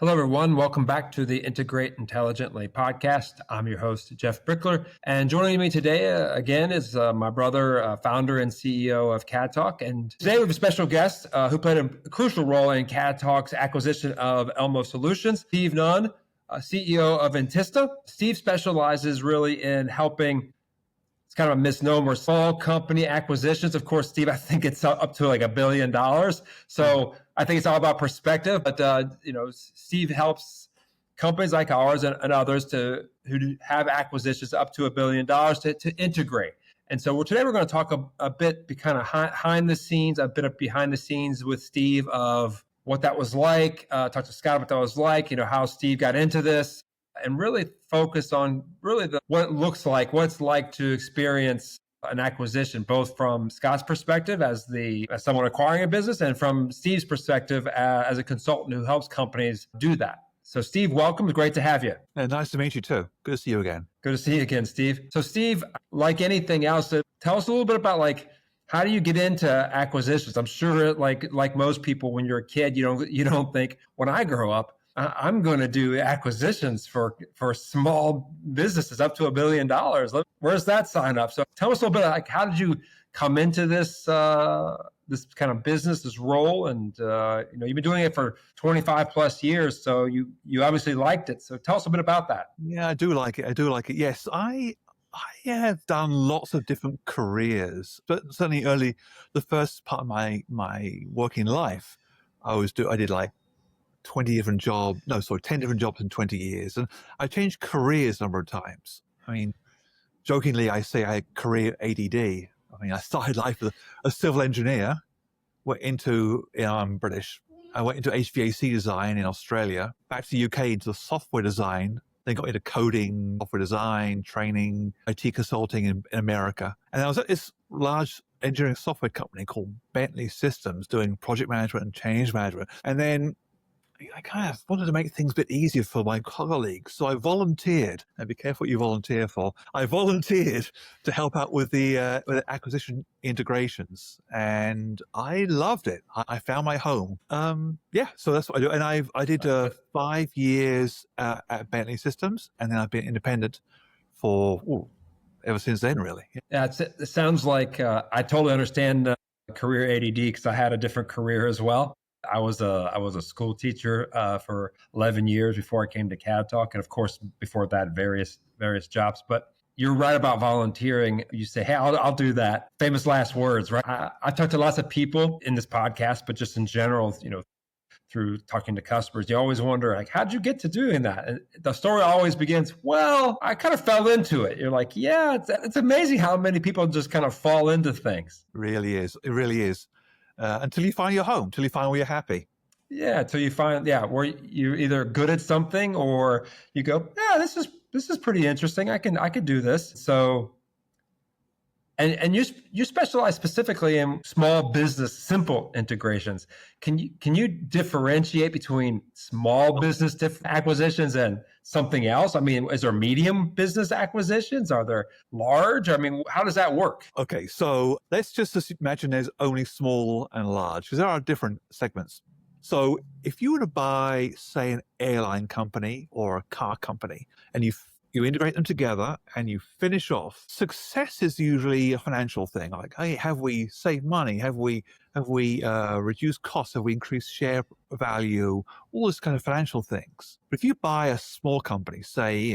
Hello, everyone. Welcome back to the Integrate Intelligently podcast. I'm your host, Jeff Brickler. And joining me today again is my brother, founder and CEO of CADTALK. And today we have a special guest who played a crucial role in CADTALK's acquisition of Elmo Solutions, Steve Nunn, CEO of Intista. Steve specializes really in helping, it's kind of a misnomer, small company acquisitions. Of course, Steve, I think it's up to like $1 billion. So I think it's all about perspective. But Steve helps companies like ours and others who have acquisitions up to $1 billion to integrate. And so today we're going to talk a bit kind of behind the scenes, a bit of behind the scenes with Steve of what that was like. Talk to Scott about what that was like. How Steve got into this. And really focus on what it looks like, what it's like to experience an acquisition, both from Scott's perspective as someone acquiring a business and from Steve's perspective as a consultant who helps companies do that. So Steve, welcome. It's great to have you. Nice to meet you too. Good to see you again. Good to see you again, Steve. So Steve, like anything else, tell us a little bit about how do you get into acquisitions? I'm sure like most people, when you're a kid, you don't think, when I grow up, I'm going to do acquisitions for small businesses up to $1 billion. Where's that sign up? So tell us a little bit, how did you come into this this kind of business, this role? And you've been doing it for 25 plus years, so you obviously liked it. So tell us a bit about that. Yeah, I do like it. Yes, I have done lots of different careers, but certainly the first part of my working life, I did like 10 different jobs in 20 years. And I changed careers a number of times. I mean, jokingly, I say I had career ADD. I mean, I started life as a civil engineer, I'm British. I went into HVAC design in Australia, back to the UK into software design, then got into coding, software design, training, IT consulting in America. And I was at this large engineering software company called Bentley Systems doing project management and change management. And then I kind of wanted to make things a bit easier for my colleagues. So I volunteered, and be careful what you volunteer for. I volunteered to help out with the acquisition integrations, and I loved it. I found my home. So that's what I do. And I did 5 years at Bentley Systems, and then I've been independent for ever since then, really. Yeah, it sounds like I totally understand career ADD because I had a different career as well. I was a school teacher for 11 years before I came to CADTALK, and of course before that various jobs. But you're right about volunteering. You say, "Hey, I'll do that." Famous last words, right? I talked to lots of people in this podcast, but just in general, through talking to customers, you always wonder, how'd you get to doing that? And the story always begins, well, I kind of fell into it. You're like, yeah, it's amazing how many people just kind of fall into things. It really is. It really is. Until you find your home, until you find where you're happy. Yeah, until you find, where you're either good at something or you go, yeah, this is pretty interesting. I could do this. So, and you specialize specifically in small business simple integrations. Can you differentiate between small business acquisitions and something else? I mean, is there medium business acquisitions? Are there large? I mean, how does that work? Okay, so let's just imagine there's only small and large, because there are different segments. So if you were to buy, say, an airline company or a car company, and you integrate them together and you finish off, success is usually a financial thing. Like, hey, have we saved money? Have we reduced costs? Have we increased share value? All this kind of financial things. But if you buy a small company, say,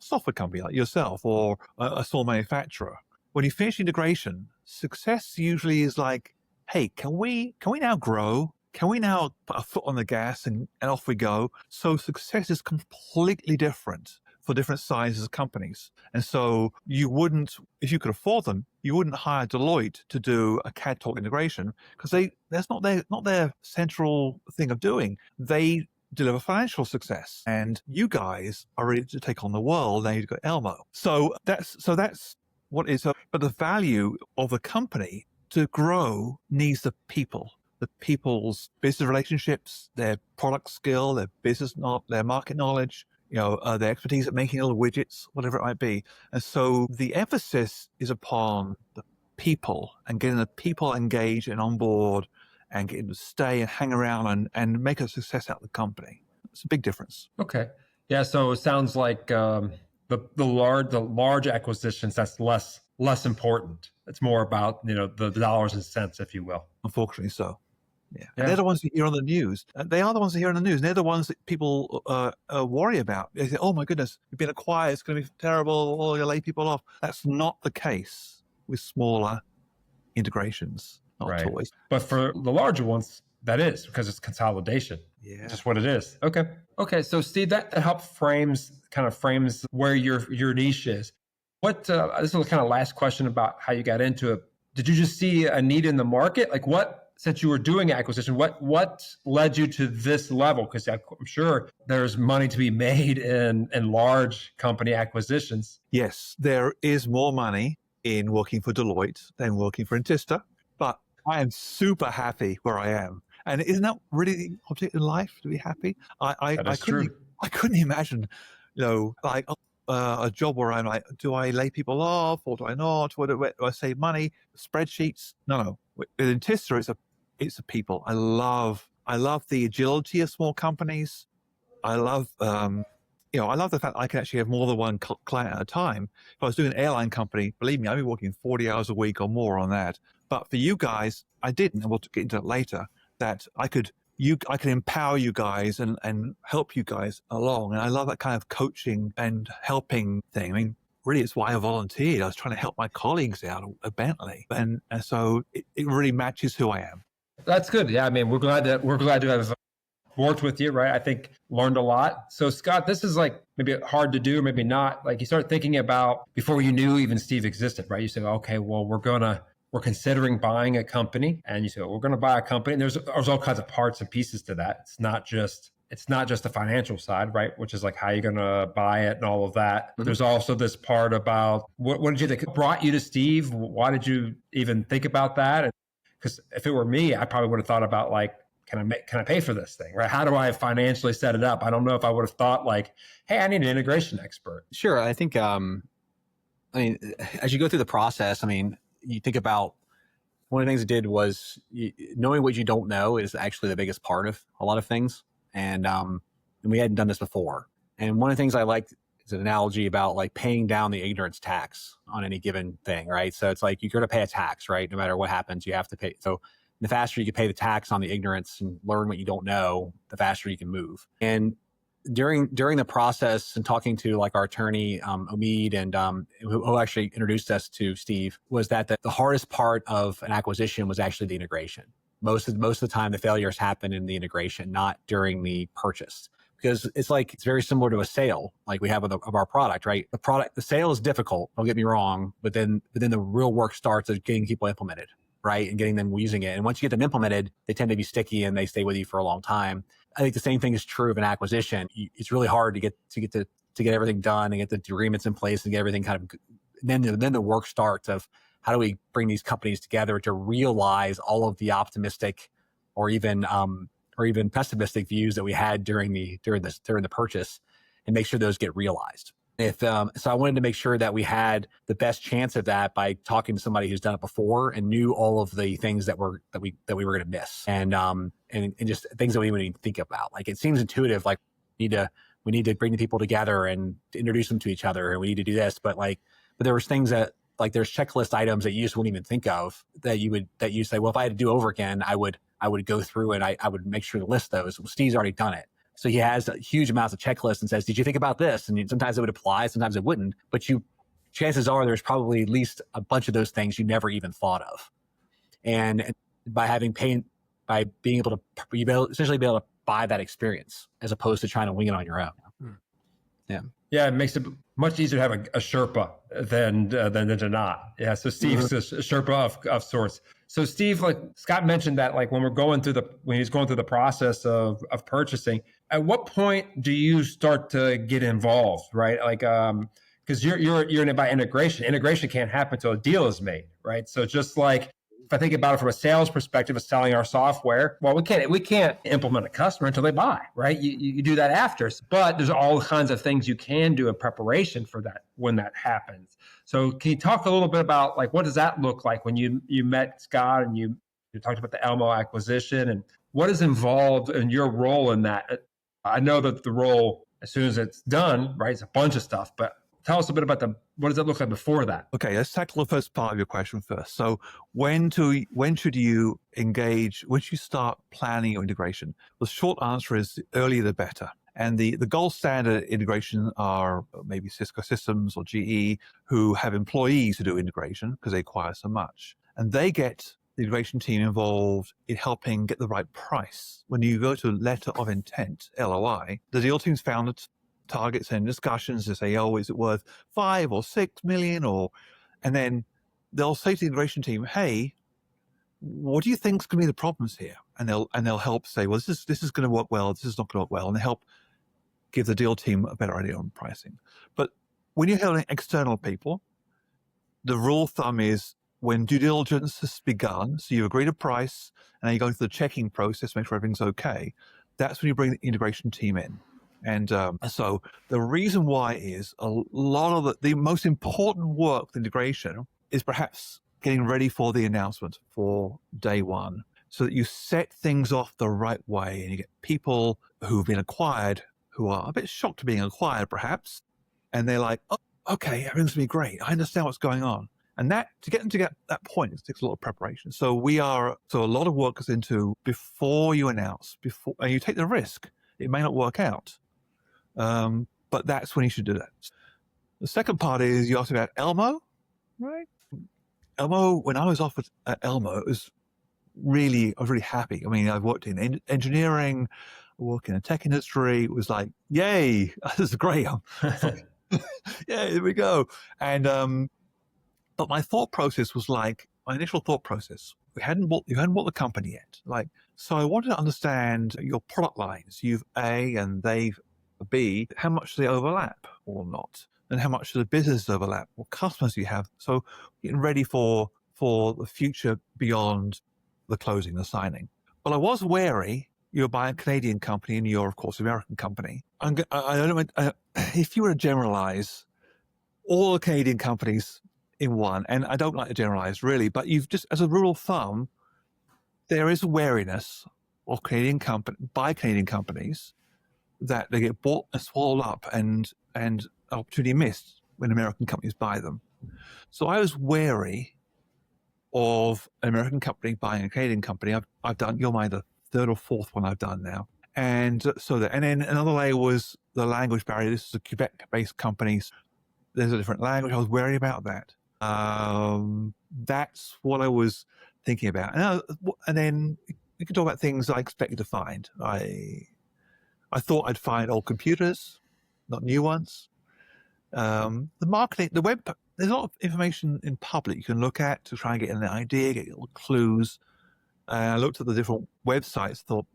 software company like yourself or a small manufacturer, when you finish integration, success usually is like, hey, can we now grow? Can we now put a foot on the gas and off we go? So success is completely different for different sizes of companies. And so you wouldn't, if you could afford them, you wouldn't hire Deloitte to do a CADTALK integration because that's not their central thing of doing. They deliver financial success, and you guys are ready to take on the world. Now you've got Elmo. So that's what is. But the value of a company to grow needs the people. The people's business relationships, their product skill, their their market knowledge, their expertise at making little widgets, whatever it might be. And so the emphasis is upon the people and getting the people engaged and on board and getting them to stay and hang around and make a success out of the company. It's a big difference. Okay. Yeah. So it sounds like the large acquisitions, that's less important. It's more about, the dollars and cents, if you will. Unfortunately so. Yeah. Yeah. And they're the ones that hear on the news. They are the ones that hear on the news. And they're the ones that people worry about. They say, oh my goodness, you've been acquired. It's going to be terrible. Oh, you'll lay people off. That's not the case with smaller integrations, not Right. toys. But for the larger ones, that is, because it's consolidation. Yeah. Just what it is. Okay. So Steve, that kind of frames where your niche is. This is the kind of last question about how you got into it. Did you just see a need in the market? Like since you were doing acquisition, what led you to this level? Because I'm sure there's money to be made in large company acquisitions. Yes, there is more money in working for Deloitte than working for Intista, but I am super happy where I am. And isn't that really the object in life, to be happy? I couldn't imagine, a job where I'm like, do I lay people off or do I not? Do I save money? Spreadsheets? No. With Intista, it's a people. I love the agility of small companies. I love, I love the fact I can actually have more than one client at a time. If I was doing an airline company, believe me, I'd be working 40 hours a week or more on that. But for you guys, I didn't, and we'll get into that later, that I could empower you guys and help you guys along. And I love that kind of coaching and helping thing. I mean, really, it's why I volunteered. I was trying to help my colleagues out at Bentley. And so it really matches who I am. That's good. Yeah. I mean, we're glad to have worked with you, right? I think learned a lot. So Scott, this is like maybe hard to do, maybe not. Like you start thinking about before you knew even Steve existed, right? You say, okay, well, we're considering buying a company, and you say, we're going to buy a company. And there's all kinds of parts and pieces to that. It's not just the financial side, right? Which is like how you're going to buy it and all of that. Mm-hmm. There's also this part about what did you think brought you to Steve? Why did you even think about that? Because if it were me, I probably would have thought about like, can I pay for this thing, right? How do I financially set it up? I don't know if I would have thought like, hey, I need an integration expert. Sure. I think, as you go through the process, you think about one of the things it did was knowing what you don't know is actually the biggest part of a lot of things. And we hadn't done this before. And one of the things I liked is an analogy about like paying down the ignorance tax on any given thing, right? So it's like you're going to pay a tax, right? No matter what happens, you have to pay. So the faster you can pay the tax on the ignorance and learn what you don't know, the faster you can move. And during the process and talking to like our attorney, Omid, and who actually introduced us to Steve, was that the hardest part of an acquisition was actually the integration. Most of the time, the failures happen in the integration, not during the purchase. Because it's very similar to a sale, like we have of our product, right? The sale is difficult, don't get me wrong, but then the real work starts of getting people implemented, right? And getting them using it. And once you get them implemented, they tend to be sticky and they stay with you for a long time. I think the same thing is true of an acquisition. It's really hard to get everything done and get the agreements in place and get everything kind of. Then the work starts of how do we bring these companies together to realize all of the optimistic or even pessimistic views that we had during the purchase, and make sure those get realized. So I wanted to make sure that we had the best chance of that by talking to somebody who's done it before and knew all of the things that we were going to miss, and just things that we wouldn't even think about. Like it seems intuitive, like we need to bring the people together and introduce them to each other, and we need to do this. But there was things that like there's checklist items that you just wouldn't even think of that you say, well, if I had to do over again, I would go through and I would make sure to list those. Well, Steve's already done it. So he has huge amounts of checklists and says, did you think about this? And sometimes it would apply, sometimes it wouldn't. But chances are there's probably at least a bunch of those things you never even thought of. And by being able to essentially be able to buy that experience as opposed to trying to wing it on your own. Yeah. Yeah, it makes it much easier to have a Sherpa than to not. Yeah, so Steve's a Sherpa of sorts. So Steve, like Scott mentioned that like when he's going through the process of purchasing, at what point do you start to get involved, right? Like because you're in it by integration. Integration can't happen until a deal is made, right? So just like if I think about it from a sales perspective of selling our software, well, we can't implement a customer until they buy, right? You do that after, but there's all kinds of things you can do in preparation for that when that happens. So can you talk a little bit about like what does that look like when you met Scott and you talked about the Elmo acquisition and what is involved in your role in that? I know that the role, as soon as it's done, right, it's a bunch of stuff, but tell us a bit about what does it look like before that? Okay, let's tackle the first part of your question first. So when should you engage, when should you start planning your integration? The short answer is the earlier the better. And the gold standard integration are maybe Cisco Systems or GE, who have employees who do integration because they acquire so much. And they get the integration team involved in helping get the right price. When you go to letter of intent, LOI, the deal team's found it targets and discussions to say, oh, is it worth 5 or 6 million? And then they'll say to the integration team, hey, what do you think is going to be the problems here? And they'll help say, well, this is going to work well, this is not going to work well, and they help give the deal team a better idea on pricing. But when you're handling external people, the rule of thumb is when due diligence has begun, so you agree to price, and then you go through the checking process, make sure everything's okay, that's when you bring the integration team in. And so the reason why is a lot of the most important work with integration is perhaps getting ready for the announcement for day one, so that you set things off the right way and you get people who've been acquired who are a bit shocked to being acquired perhaps, and they're like, oh, okay, everything's going to be great. I understand what's going on. And that to get that point, it takes a lot of preparation. So a lot of work goes into before you announce, and you take the risk. It may not work out. But that's when you should do that. The second part is you asked about Elmo, right? Elmo, when I was offered at Elmo, I was really happy. I mean, I've worked in engineering, I work in the tech industry. It was like, yay, this is great. Yeah, here we go. And, but my thought process was like, my initial thought process, you hadn't bought the company yet. Like, so I wanted to understand your product lines. You've A and they've B, how much do they overlap or not? And how much do the business overlap? What customers do you have? So getting ready for the future beyond the closing, the signing. But I was wary, you're buying a Canadian company and you're, of course, an American company. If you were to generalize all the Canadian companies in one, and I don't like to generalize really, but you've just, as a rule of thumb, there is a wariness of Canadian companies that they get bought and swallowed up and opportunity missed when American companies buy them. So I was wary of an American company buying a Canadian company. I've done, you're the third or fourth one I've done now. And then another layer was the language barrier. This is a Quebec-based company. There's a different language. I was wary about that. That's what I was thinking about. And then we can talk about things I expected to find. I thought I'd find old computers, not new ones. The marketing, the web, there's a lot of information in public you can look at to try and get an idea, get little clues. I looked at the different websites, thought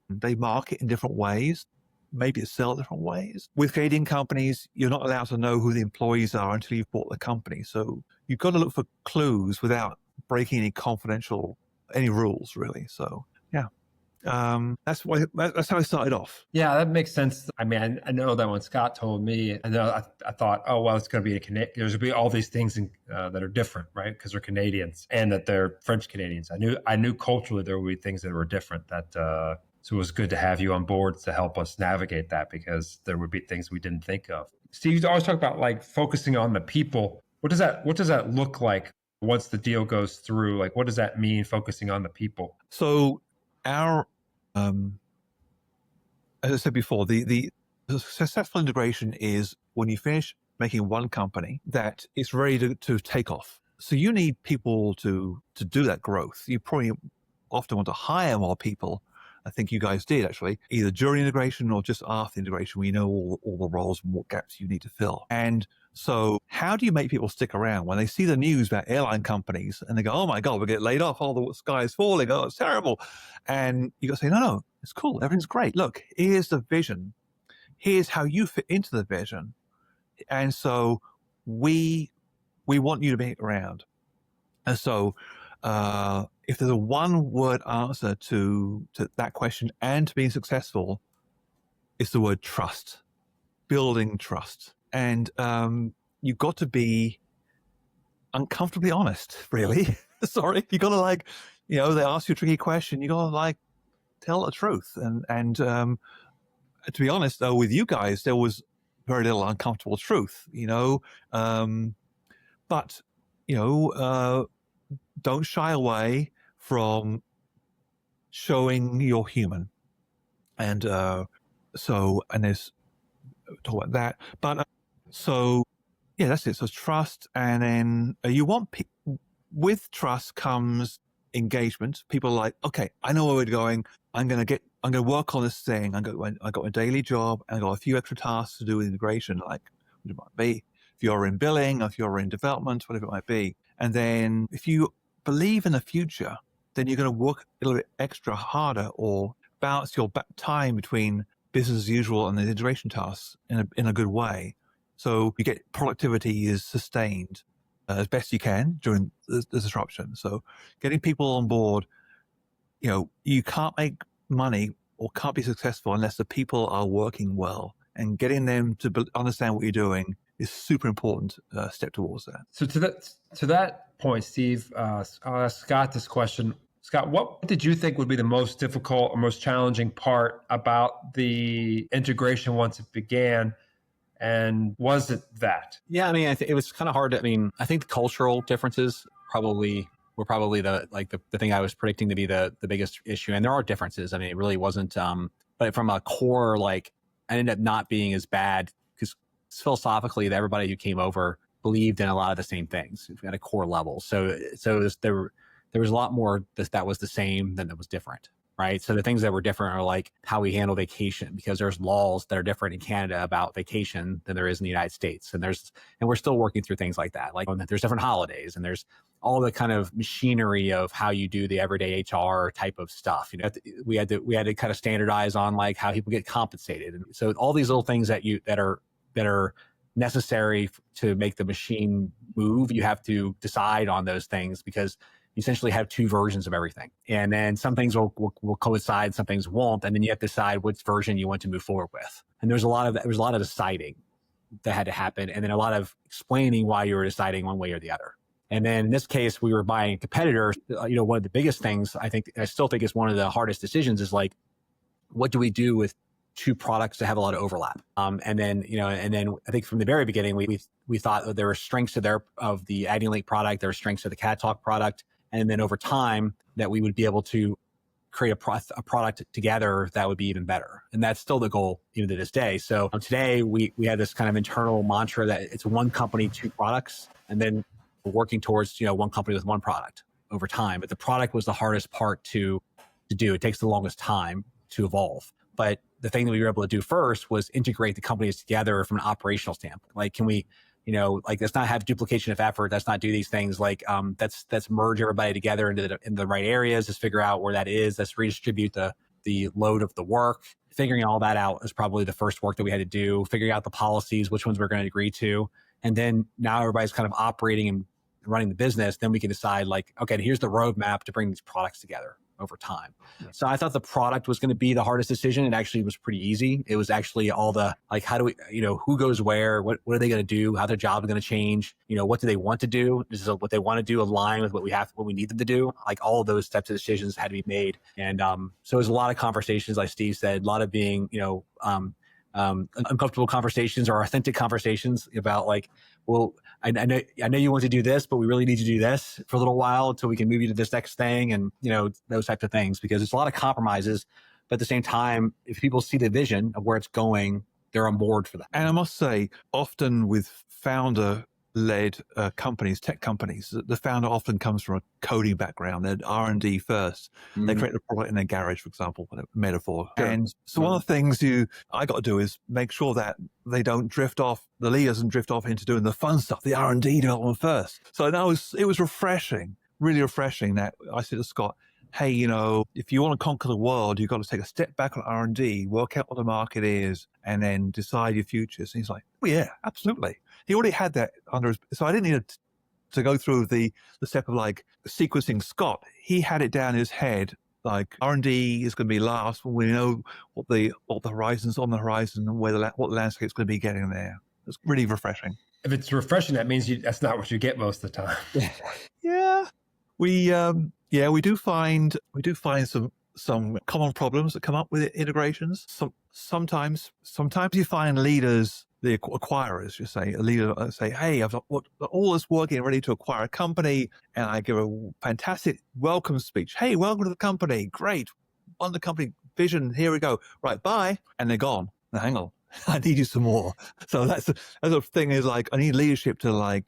they market in different ways, maybe sell different ways. With Canadian companies, you're not allowed to know who the employees are until you've bought the company. So you've got to look for clues without breaking any rules, really. So, yeah. That's how I started off. Yeah, that makes sense. I mean, I know that when Scott told me, I thought, oh, well, it's going to be there's going to be all these things that are different, right? Because they're Canadians and that they're French Canadians. I knew culturally there would be things that were different. So it was good to have you on board to help us navigate that, because there would be things we didn't think of. Steve, you always talk about like focusing on the people. What does that look like once the deal goes through? Like, what does that mean, focusing on the people? So as I said before, the successful integration is when you finish making one company that is ready to take off. So you need people to do that growth. You probably often want to hire more people. I think you guys did actually, either during integration or just after integration, where you know all the roles and what gaps you need to fill. And so how do you make people stick around when they see the news about airline companies and they go, oh my God, we're getting laid off. Oh, the sky is falling. Oh, it's terrible. And you got to say, no, it's cool. Everything's great. Look, here's the vision. Here's how you fit into the vision. And so we want you to be around. And so, if there's a one-word answer to that question and to being successful, it's the word trust, building trust. And you've got to be uncomfortably honest, really. Sorry. You got to they ask you a tricky question. You got to tell the truth. And to be honest, though, with you guys, there was very little uncomfortable truth, but, don't shy away from showing you're human. And and there's talk about that. But yeah, that's it. So trust. And then with trust comes engagement. People are like, okay, I know where we're going. I'm going to work on this thing. I got my daily job and I got a few extra tasks to do with integration, like what it might be. If you're in billing, or if you're in development, whatever it might be. And then if you believe in the future, then you're going to work a little bit extra harder or balance your time between business as usual and the integration tasks in a good way. So you get productivity is sustained as best you can during the disruption. So getting people on board, you can't make money or can't be successful unless the people are working well, and getting them to understand what you're doing is super important step towards that. So to that point, Steve, I'll ask Scott this question. Scott, what did you think would be the most difficult or most challenging part about the integration once it began? And was it that? Yeah, I mean, it was kind of hard. I think the cultural differences were probably the thing I was predicting to be the biggest issue. And there are differences. I mean, it really wasn't, but from a core, I ended up not being as bad because philosophically, everybody who came over believed in a lot of the same things at a core level. So there was a lot more that was the same than that was different, right? So the things that were different are like how we handle vacation, because there's laws that are different in Canada about vacation than there is in the United States. And we're still working through things like that. Like there's different holidays and there's all the kind of machinery of how you do the everyday HR type of stuff. We had to kind of standardize on like how people get compensated. And so all these little things that are necessary to make the machine move, you have to decide on those things, because you essentially have two versions of everything. And then some things will coincide, some things won't. And then you have to decide which version you want to move forward with. And there was a lot of deciding that had to happen. And then a lot of explaining why you were deciding one way or the other. And then in this case, we were buying a competitor. One of the biggest things I still think is one of the hardest decisions is like, what do we do with two products that have a lot of overlap? And then I think from the very beginning, we thought that there were strengths of the AddyLink product, there were strengths of the CADTALK product. And then over time that we would be able to create a product together that would be even better. And that's still the goal even to this day. So today we have this kind of internal mantra that it's one company, two products, and then we're working towards, one company with one product over time. But the product was the hardest part to do. It takes the longest time to evolve. But the thing that we were able to do first was integrate the companies together from an operational standpoint. Like, can we, let's not have duplication of effort. Let's not do these things. Let's merge everybody together into the right areas. Let's figure out where that is. Let's redistribute the load of the work. Figuring all that out is probably the first work that we had to do. Figuring out the policies, which ones we're going to agree to. And then now everybody's kind of operating and running the business. Then we can decide okay, here's the roadmap to bring these products together over time. Yeah. So I thought the product was going to be the hardest decision. It actually was pretty easy. It was actually all the, how do we, who goes where, what are they going to do, how their job is going to change, what do they want to do? Is what they want to do align with what we need them to do? All of those types of decisions had to be made. And so it was a lot of conversations, like Steve said, a lot of being, uncomfortable conversations or authentic conversations about I know you want to do this, but we really need to do this for a little while until we can move you to this next thing, and those types of things, because it's a lot of compromises. But at the same time, if people see the vision of where it's going, they're on board for that. And I must say, often with founder-led companies, tech companies, the founder often comes from a coding background. They're R&D first. Mm-hmm. They create a product in their garage, for example, a metaphor. Sure. And so one of the things I got to do is make sure that they don't drift off, the leader doesn't drift off into doing the fun stuff, the R&D development first. So it was refreshing, really refreshing, that I said to Scott, hey, if you want to conquer the world, you've got to take a step back on R&D, work out what the market is, and then decide your futures. And he's like, oh yeah, absolutely. He already had that under his, so I didn't need to go through the step of sequencing Scott. He had it down in his head, R&D is going to be last when we know what the horizon's on the horizon and what the landscape's going to be getting there. It's really refreshing. If it's refreshing, that means that's not what you get most of the time. Yeah. We do find some common problems that come up with integrations. Sometimes you find leaders, the acquirers, you say, a leader say, hey, I've got all this work getting ready to acquire a company, and I give a fantastic welcome speech. Hey, welcome to the company. Great. On the company vision, here we go. Right, bye. And they're gone. Now, hang on. I need you some more. So that's the thing is like, I need leadership to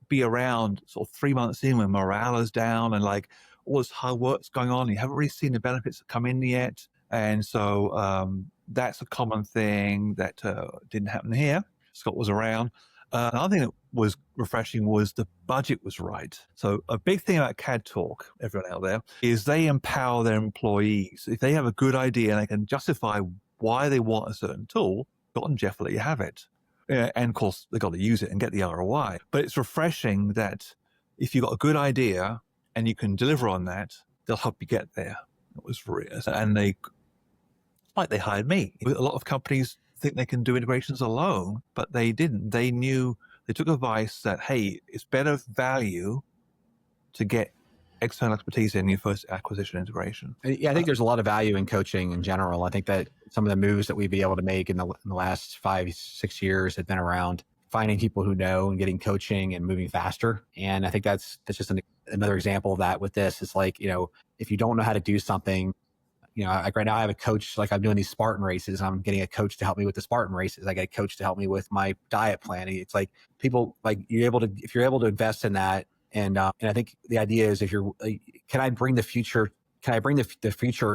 be around sort of 3 months in when morale is down and like all this hard work's going on. You haven't really seen the benefits come in yet. And so that's a common thing that didn't happen here. Scott was around. Another thing that was refreshing was the budget was right. So a big thing about CADTALK, everyone out there, is they empower their employees. If they have a good idea and they can justify why they want a certain tool, Scott and Jeff let you have it. And of course, they've got to use it and get the ROI. But it's refreshing that if you've got a good idea and you can deliver on that, they'll help you get there. It was and they hired me. A lot of companies think they can do integrations alone, but they didn't. They took advice that, hey, it's better value to get external expertise in your first acquisition integration. Yeah, I think there's a lot of value in coaching in general. I think that some of the moves that we've been able to make in the last 5-6 years have been around finding people who know and getting coaching and moving faster. And I think that's just another example of that with this. It's like, if you don't know how to do something, like right now I have a coach, like I'm doing these Spartan races. I'm getting a coach to help me with the Spartan races. I get a coach to help me with my diet planning. It's like people like if you're able to invest in that. And I think the idea is can I bring the future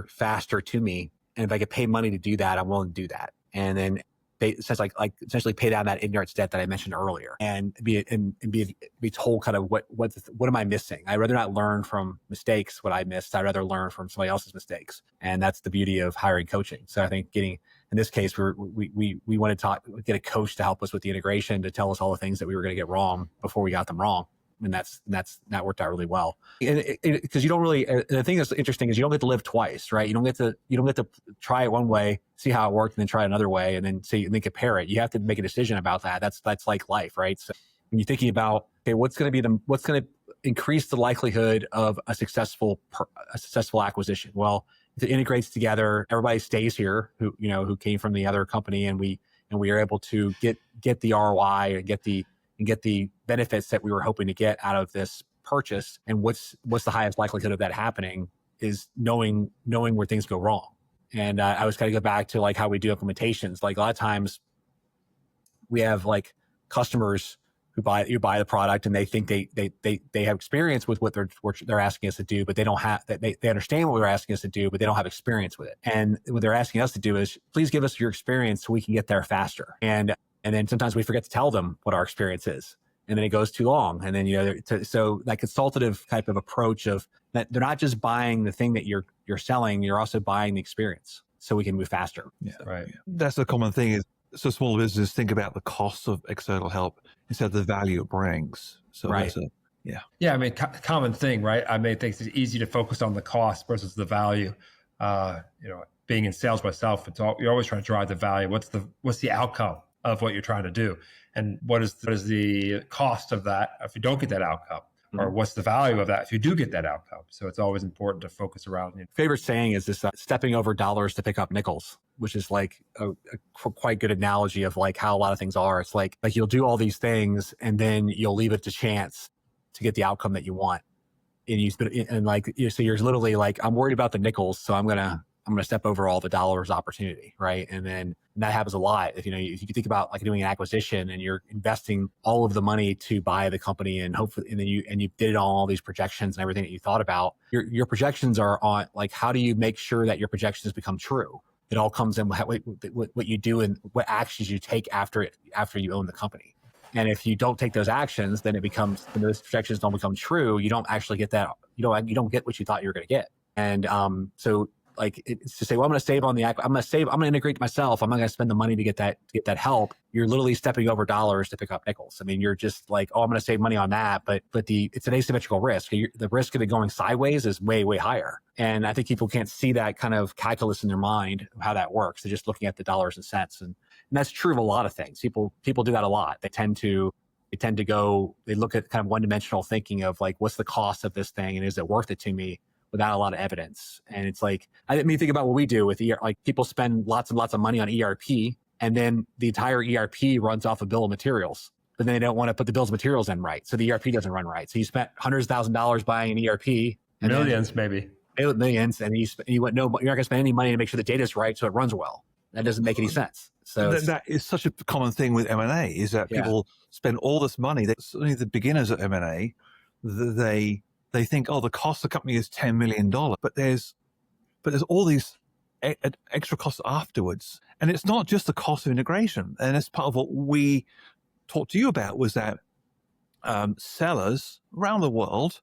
faster to me? And if I could pay money to do that, I'm willing to do that. And then essentially pay down that ignorance debt that I mentioned earlier, and be told kind of what am I missing? I'd rather not learn from mistakes what I missed. I'd rather learn from somebody else's mistakes, and that's the beauty of hiring coaching. So I think in this case, we wanted to get a coach to help us with the integration, to tell us all the things that we were going to get wrong before we got them wrong. And that worked out really well. Because you don't really, the thing that's interesting is you don't get to live twice, right? You don't get to try it one way, see how it worked, and then try it another way, and then compare it. You have to make a decision about that. That's like life, right? So when you're thinking about, okay, what's going to increase the likelihood of a successful acquisition? Well, if it integrates together, everybody stays here who came from the other company, and we are able to get the ROI and get the benefits that we were hoping to get out of this purchase. And what's the highest likelihood of that happening is knowing where things go wrong. And I always kind of go back to like how we do implementations. Like a lot of times we have like customers who buy the product and they think they have experience with what they're asking us to do, but they don't have that. They understand what we're asking us to do, but they don't have experience with it. And what they're asking us to do is, please give us your experience so we can get there faster. And then sometimes we forget to tell them what our experience is. And then it goes too long. And then, so that consultative type of approach of that, they're not just buying the thing that you're selling, you're also buying the experience so we can move faster. Yeah, right. That's the common thing is, so small businesses think about the cost of external help instead of the value it brings. So right. Yeah. I mean, common thing, right? I mean, I think it's easy to focus on the cost versus the value. Being in sales myself, you're always trying to drive the value. What's the outcome of what you're trying to do, and what is the cost of that if you don't get that outcome, or what's the value of that if you do get that outcome? So it's always important to focus around. Favorite saying is this: stepping over dollars to pick up nickels, which is like a quite good analogy of like how a lot of things are. It's like you'll do all these things and then you'll leave it to chance to get the outcome that you want, so you're literally like, I'm worried about the nickels, so I'm gonna step over all the dollars opportunity, right? And that happens a lot. If you think about like doing an acquisition and you're investing all of the money to buy the company, and hopefully, and then you did it on all these projections and everything that you thought about, your projections are on like, how do you make sure that your projections become true? It all comes in what you do and what actions you take after you own the company. And if you don't take those actions, then when those projections don't become true, you don't actually get that. You don't get what you thought you were going to get. And so like it's to say, well, I'm going to save on I'm going to integrate myself. I'm not going to spend the money to get that help. You're literally stepping over dollars to pick up nickels. I mean, you're just like, oh, I'm going to save money on that. But it's an asymmetrical risk. The risk of it going sideways is way, way higher. And I think people can't see that kind of calculus in their mind of how that works. They're just looking at the dollars and cents. And that's true of a lot of things. People do that a lot. They tend to go, they look at kind of one-dimensional thinking of like, what's the cost of this thing? And is it worth it to me? without a lot of evidence. And it's like, I mean, think about what we do with like people spend lots and lots of money on ERP, and then the entire ERP runs off a bill of materials, but then they don't want to put the bills of materials in right. So the ERP doesn't run right. So you spent hundreds of $1,000s buying an ERP. Millions, maybe. Millions. And you went, no, you're not going to spend any money to make sure the data is right so it runs well. That doesn't make any sense. So that is such a common thing with M&A, is that people spend all this money. Certainly the beginners at M&A, they think, the cost of the company is $10 million, but there's all these extra costs afterwards. And it's not just the cost of integration. And that's part of what we talked to you about, was that sellers around the world,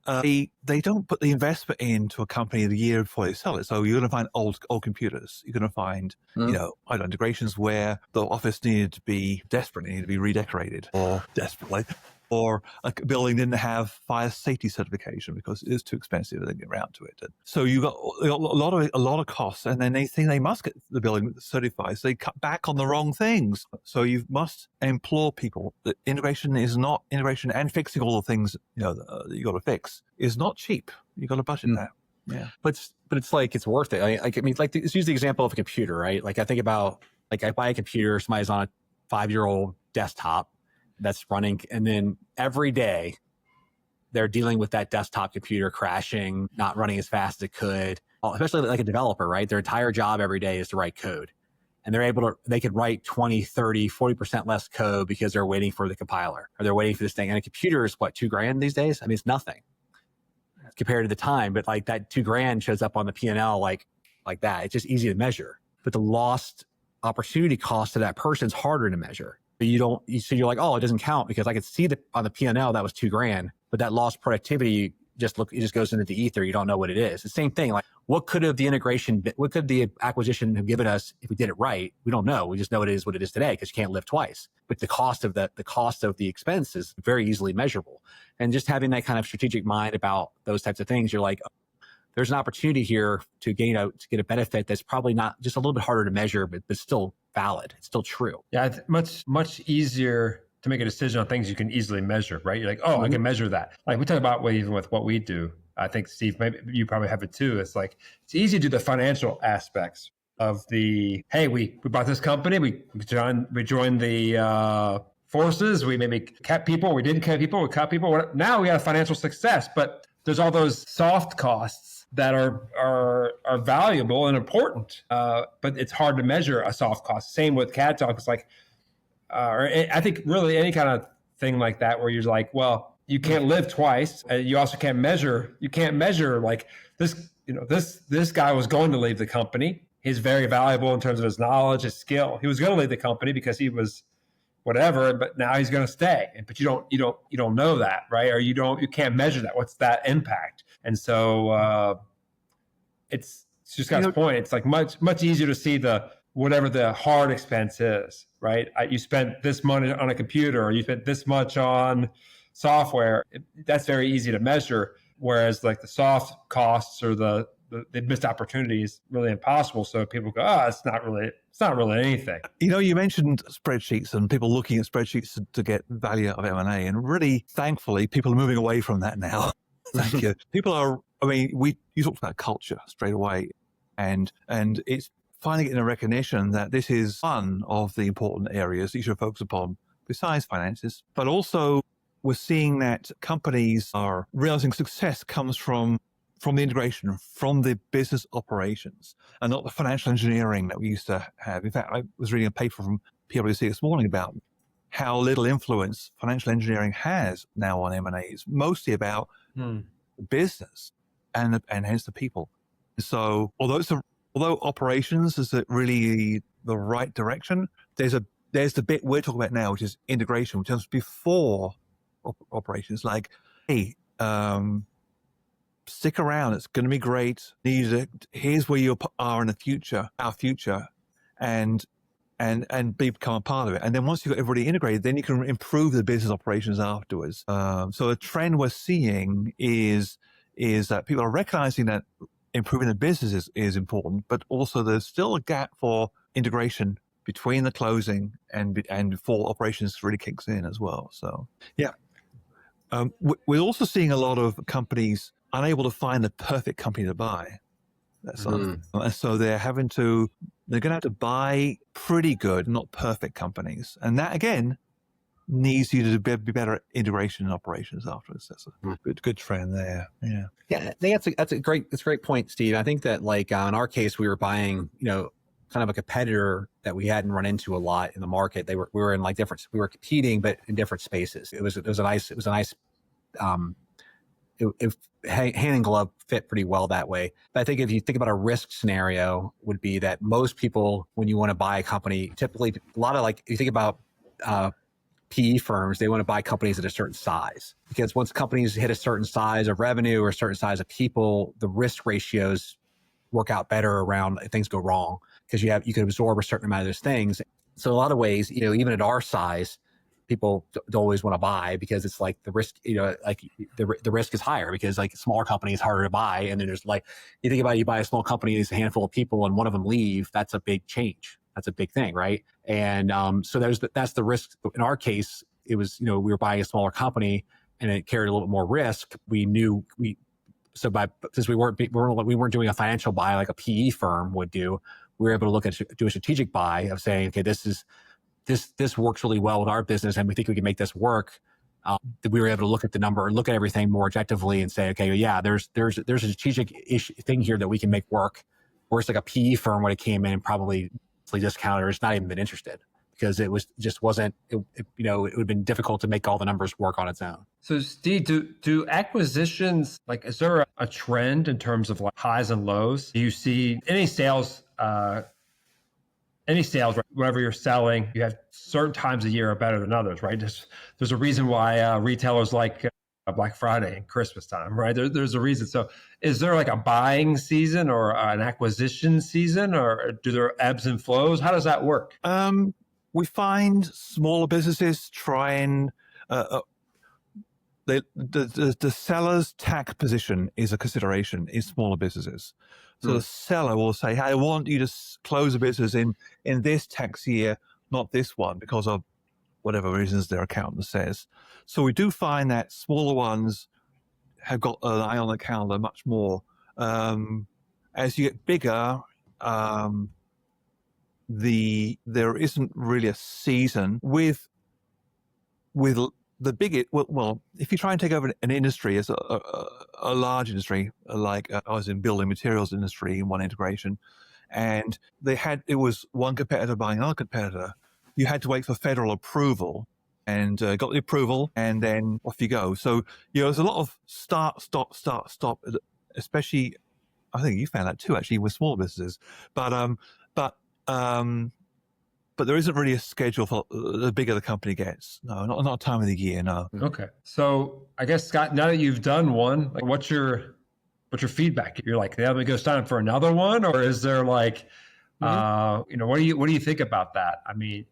they don't put the investment into a company the year before they sell it. So you're going to find old computers. You're going to find, either integrations where the office needed to be redecorated, or desperately, or a building didn't have fire safety certification because it was too expensive to get around to it. And so you got a lot of costs, and then they think they must get the building certified. So they cut back on the wrong things. So you must implore people that integration and fixing all the things that you got to fix is not cheap. You got to budget that. Yeah, but it's like, it's worth it. Let's use the example of a computer, right? Like I think about, like I buy a computer, somebody's on a 5-year-old desktop that's running, and then every day they're dealing with that desktop computer crashing, not running as fast as it could, especially like a developer, right? Their entire job every day is to write code, and they could write 20, 30, 40% less code because they're waiting for the compiler, or they're waiting for this thing. And a computer is what, $2,000 these days? I mean, it's nothing compared to the time, but like that $2,000 shows up on the P&L like that. It's just easy to measure, but the lost opportunity cost to that person is harder to measure. But so you're like, it doesn't count because I could see on the P&L that was $2,000, but that lost productivity, it just goes into the ether. You don't know what it is. The same thing. Like, what could the acquisition have given us if we did it right? We don't know. We just know it is what it is today because you can't live twice. But the cost of the expense is very easily measurable. And just having that kind of strategic mind about those types of things, you're like, there's an opportunity here to get a benefit that's probably not, just a little bit harder to measure, but still valid. It's still true. Yeah, much easier to make a decision on things you can easily measure, right? You're like, I can measure that. Like we talk about even with what we do. I think, Steve, maybe you probably have it too. It's like, it's easy to do the financial aspects of the, hey, we bought this company, we joined the forces, we maybe kept people, we didn't keep people, we cut people. Now we got a financial success, but there's all those soft costs that are valuable and important, but it's hard to measure a soft cost. Same with CADTALK. It's like, I think really any kind of thing like that where you're like, well, you can't live twice. You also can't measure. You can't measure like this. This guy was going to leave the company. He's very valuable in terms of his knowledge, his skill. He was going to leave the company because he was whatever, but now he's going to stay. But you don't know that, right? Or you can't measure that. What's that impact? And so it's just Scott's point. It's like much easier to see whatever the hard expense is, right? You spent this money on a computer, or you spent this much on software. That's very easy to measure. Whereas like the soft costs or the missed opportunity is really impossible. So people go, it's not really anything. You mentioned spreadsheets and people looking at spreadsheets to get value out of M&A. And really, thankfully, people are moving away from that now. Thank you. You talked about culture straight away. And it's finally getting a recognition that this is one of the important areas that you should focus upon besides finances. But also we're seeing that companies are realizing success comes from the integration, from the business operations, and not the financial engineering that we used to have. In fact, I was reading a paper from PwC this morning about how little influence financial engineering has now on M&A. It's mostly about business and hence the people. So although operations is really the right direction, there's the bit we're talking about now, which is integration, which comes before operations. Like, hey, stick around. It's going to be great. Here's where you are in the future, our future, and become a part of it. And then once you've got everybody integrated, then you can improve the business operations afterwards. So the trend we're seeing is that people are recognizing that improving the business is important, but also there's still a gap for integration between the closing and before operations really kicks in as well. So, yeah. We're also seeing a lot of companies unable to find the perfect company to buy. That's and so they're going to have to buy pretty good, not perfect companies. And that, again, needs you to be better at integration and operations afterwards. That's a good trend there. Yeah. Yeah. I think that's a great point, Steve. I think that like in our case, we were buying, kind of a competitor that we hadn't run into a lot in the market. We were in like we were competing, but in different spaces. It was a nice, hand in glove fit pretty well that way. But I think if you think about a risk scenario, would be that most people, when you want to buy a company, typically a lot of like, you think about PE firms, they want to buy companies at a certain size, because once companies hit a certain size of revenue or a certain size of people, the risk ratios work out better around if things go wrong, because you can absorb a certain amount of those things. So a lot of ways, even at our size, people don't always want to buy, because it's like the risk, like the risk is higher, because like smaller company is harder to buy. And then there's like, you think about it, you buy a small company, there's a handful of people and one of them leave, that's a big change. That's a big thing, right? And so that's the risk. In our case, it was, we were buying a smaller company and it carried a little bit more risk. Since we weren't doing a financial buy like a PE firm would do, we were able to do a strategic buy of saying, okay, this works really well with our business and we think we can make this work. We were able to look at the number and look at everything more objectively and say, okay, yeah, there's a strategic thing here that we can make work. Whereas like a PE firm would have came in and probably discounted or it's not even been interested, because it would have been difficult to make all the numbers work on its own. So Steve, do acquisitions, like, is there a trend in terms of like highs and lows? Do you see any sales, whatever you're selling, you have certain times of year are better than others, right? There's a reason why retailers like Black Friday and Christmas time, right? There's a reason. So is there like a buying season or an acquisition season, or do there ebbs and flows? How does that work? We find smaller businesses try and the seller's tax position is a consideration in smaller businesses. So the seller will say, hey, I want you to close a business in this tax year, not this one, because of whatever reasons their accountant says. So we do find that smaller ones have got an eye on the calendar much more. As you get bigger, there isn't really a season with the biggest. Well, if you try and take over an industry as a large industry, like I was in building materials industry in one integration, and it was one competitor buying another competitor. You had to wait for federal approval, and got the approval, and then off you go. So there's a lot of start, stop, especially. I think you found that too, actually, with small businesses. But there isn't really a schedule for the bigger the company gets. No, not a time of the year. No. Okay. So I guess, Scott, now that you've done one, like, what's your feedback? You're like, yeah, let me go sign up for another one, or is there like, what do you think about that? I mean,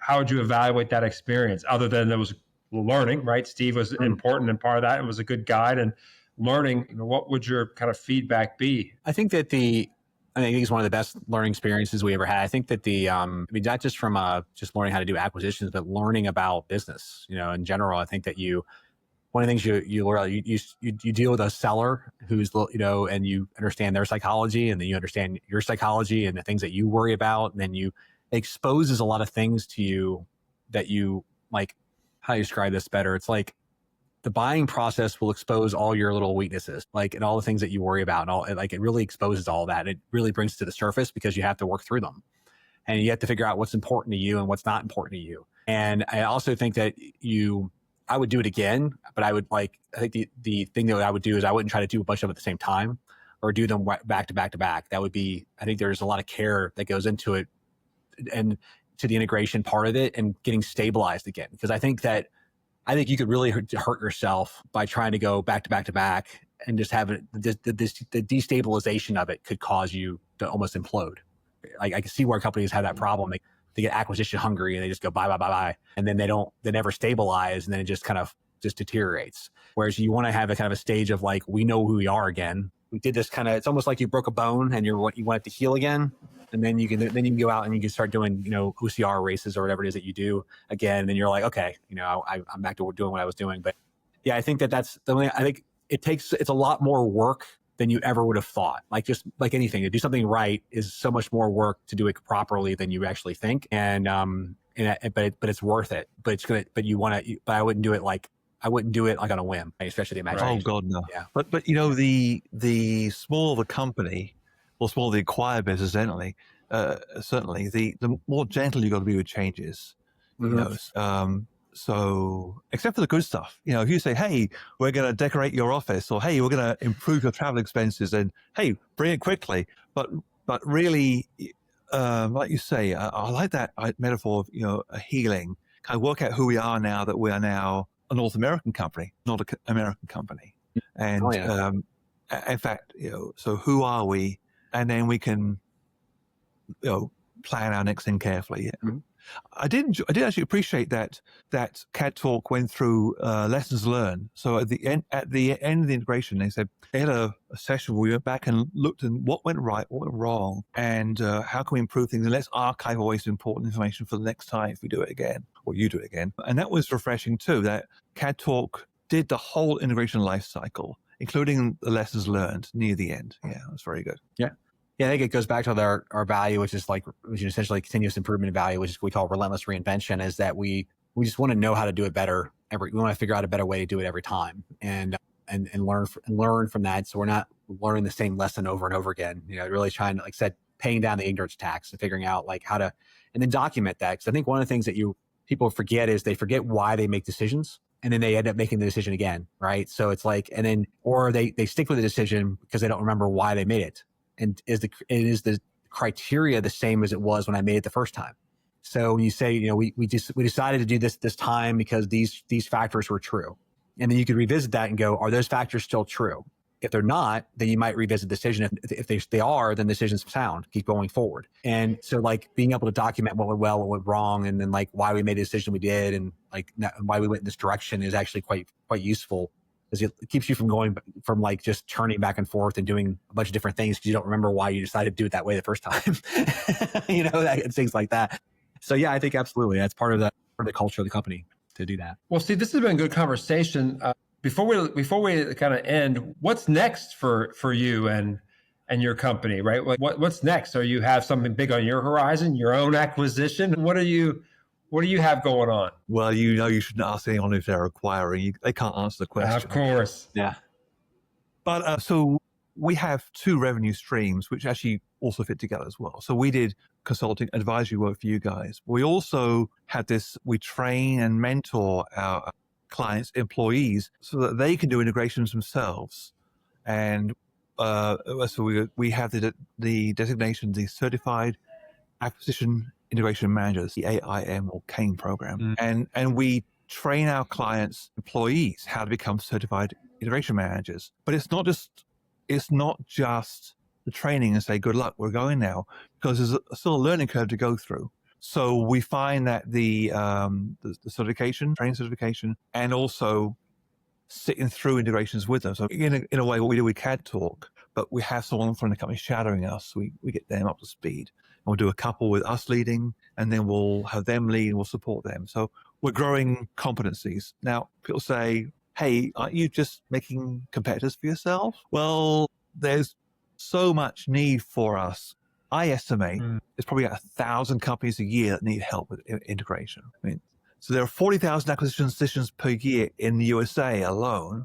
how would you evaluate that experience, other than it was learning, right? Steve was important and part of that. It was a good guide and learning. What would your kind of feedback be? I think that I think it's one of the best learning experiences we ever had. I think that not just from just learning how to do acquisitions, but learning about business, in general. I think that one of the things you learn, you deal with a seller who's, and you understand their psychology, and then you understand your psychology and the things that you worry about. And then it exposes a lot of things to you that you like. How do you describe this better? It's like the buying process will expose all your little weaknesses, like, and all the things that you worry about, and all, like, it really exposes all that. It really brings to the surface, because you have to work through them, and you have to figure out what's important to you and what's not important to you. And I also think that I would do it again, but I think the thing that I would do is I wouldn't try to do a bunch of them at the same time or do them back to back to back. That would be, I think there's a lot of care that goes into it, and to the integration part of it, and getting stabilized again. Because I think you could really hurt yourself by trying to go back to back to back, and just have the destabilization of it could cause you to almost implode. Like, I can see where companies have that problem. They get acquisition hungry and they just go buy, and then they never stabilize, and then it just kind of deteriorates. Whereas you want to have a kind of a stage of like, we know who we are again. We did this kind of, it's almost like you broke a bone and you want it to heal again. And then you can go out and you can start doing, OCR races or whatever it is that you do again. And then you're like, okay, I'm back to doing what I was doing. But yeah, I think that's the only, I think it's a lot more work than you ever would have thought. Like just like anything, to do something right is so much more work to do it properly than you actually think. But it's worth it. But I wouldn't do it like on a whim, especially the imagination. Oh God, no. Yeah. But the smaller the company, or smaller the acquired business, certainly, the more gentle you got to be with changes. Mm-hmm. So except for the good stuff, if you say, hey, we're going to decorate your office, or hey, we're going to improve your travel expenses, and hey, bring it quickly. But really, like you say, I like that metaphor of, a healing. Kind of work out who we are now that we are now a North American company, not an American company. And in fact, so who are we? And then we can, plan our next thing carefully. Yeah. Mm-hmm. I did actually appreciate that CADTALK went through lessons learned. So at the end of the integration, they said they had a session where we went back and looked at what went right, what went wrong, and how can we improve things, and let's archive always important information for the next time if we do it again, or you do it again. And that was refreshing too, that CADTALK did the whole integration life cycle, including the lessons learned near the end. Yeah, that's very good. Yeah. Yeah, I think it goes back to our value, which is essentially continuous improvement value, which is what we call relentless reinvention, is that we just want to know how to do it better. We want to figure out a better way to do it every time, and learn from that. So we're not learning the same lesson over and over again. Really trying to, like I said, paying down the ignorance tax and figuring out like how to, and then document that. Because I think one of the things that people forget is they forget why they make decisions. And then they end up making the decision again, right? So it's like, or they stick with the decision because they don't remember why they made it. And is the criteria the same as it was when I made it the first time? So when you say, we decided to do this time because these factors were true, and then you could revisit that and go, are those factors still true? If they're not, then you might revisit the decision. If they are, then the decision's sound. Keep going forward. And so like being able to document what went well, what went wrong, and then like why we made the decision we did, and like why we went in this direction is actually quite useful. Because it keeps you from going from like just turning back and forth and doing a bunch of different things because you don't remember why you decided to do it that way the first time. Things like that. So yeah, I think absolutely that's part of the culture of the company to do that. Well, Steve, this has been a good conversation. Before we kind of end, what's next for you and your company, right? What's next? So you have something big on your horizon, your own acquisition. What do you have going on? Well, you shouldn't ask anyone if they're acquiring. They can't answer the question. Of course. Yeah. But so we have two revenue streams, which actually also fit together as well. So we did consulting advisory work for you guys. We also had we train and mentor our clients' employees so that they can do integrations themselves. And so we have the designation, the Certified Acquisition Integration Managers, the AIM or CAIM program. And we train our clients' employees how to become certified integration managers. But it's not just the training and say, good luck, we're going now, because there's still a learning curve to go through. So we find that the certification, training certification, and also sitting through integrations with them. So in a way, what we do with CADTALK, but we have someone from the company shadowing us. We get them up to speed. We'll do a couple with us leading, and then we'll have them lead and we'll support them. So we're growing competencies. Now, people say, hey, aren't you just making competitors for yourself? Well, there's so much need for us. I estimate there's probably 1,000 companies a year that need help with integration. So there are 40,000 acquisition decisions per year in the USA alone.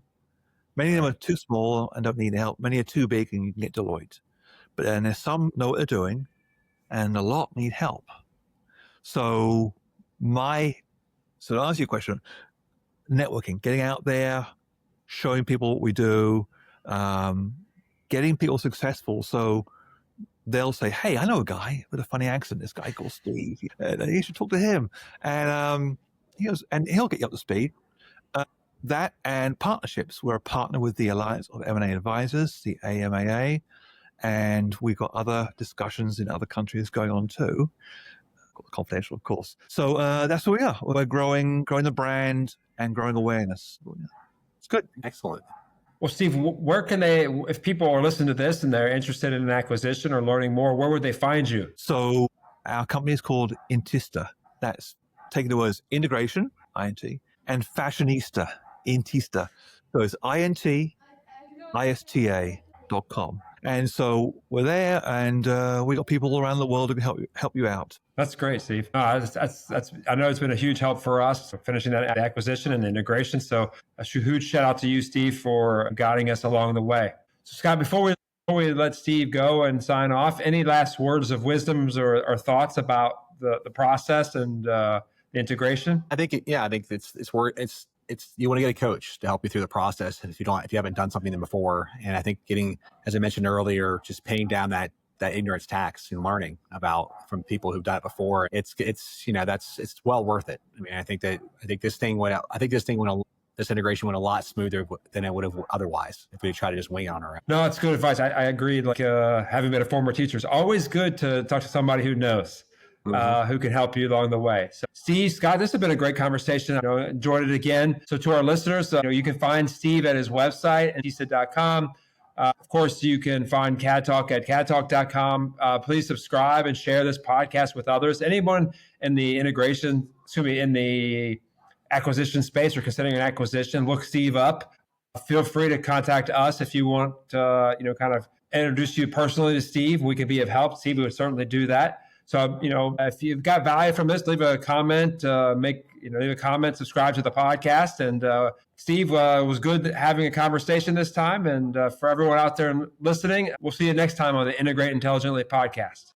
Many of them are too small and don't need help. Many are too big and you can get Deloitte. But then there's some know what they're doing, and a lot need help. So to answer your question, networking, getting out there, showing people what we do, getting people successful. So they'll say, hey, I know a guy with a funny accent, this guy called Steve. You should talk to him. And he'll get you up to speed. That and partnerships. We're a partner with the Alliance of M&A Advisors, the AMAA, and we've got other discussions in other countries going on too. Confidential, of course. So that's where we are. We're growing the brand and growing awareness. It's good. Excellent. Well, Steve, where can if people are listening to this and they're interested in an acquisition or learning more, where would they find you? So our company is called Intista. That's taking the words integration, INT, and fashionista, Intista. So it's INT, ISTA.com. And so we're there, and we got people around the world who can help you out. That's great, Steve. That's I know it's been a huge help for us finishing that acquisition and the integration. So a huge shout out to you, Steve, for guiding us along the way. So Scott, before we let Steve go and sign off, any last words of wisdoms or thoughts about the process and the integration? I think it's you want to get a coach to help you through the process if you haven't done something before. And I think getting, as I mentioned earlier, just paying down that ignorance tax and learning from people who've done it before, it's well worth it. I mean, I think this integration went a lot smoother than it would have otherwise if we tried to just wing it on our own. No, it's good advice. I agree. Like having been a former teacher, it's always good to talk to somebody who knows. Who can help you along the way. So Steve, Scott, this has been a great conversation. I enjoyed it again. So to our listeners, you can find Steve at his website, Intista.com. Of course, you can find CADTALK at CADTALK.com. Please subscribe and share this podcast with others. Anyone in the in the acquisition space or considering an acquisition, look Steve up. Feel free to contact us if you want to, kind of introduce you personally to Steve. We can be of help. Steve would certainly do that. So, if you've got value from this, leave a comment, leave a comment, subscribe to the podcast. And Steve, was good having a conversation this time. And for everyone out there listening, we'll see you next time on the Integrate Intelligently podcast.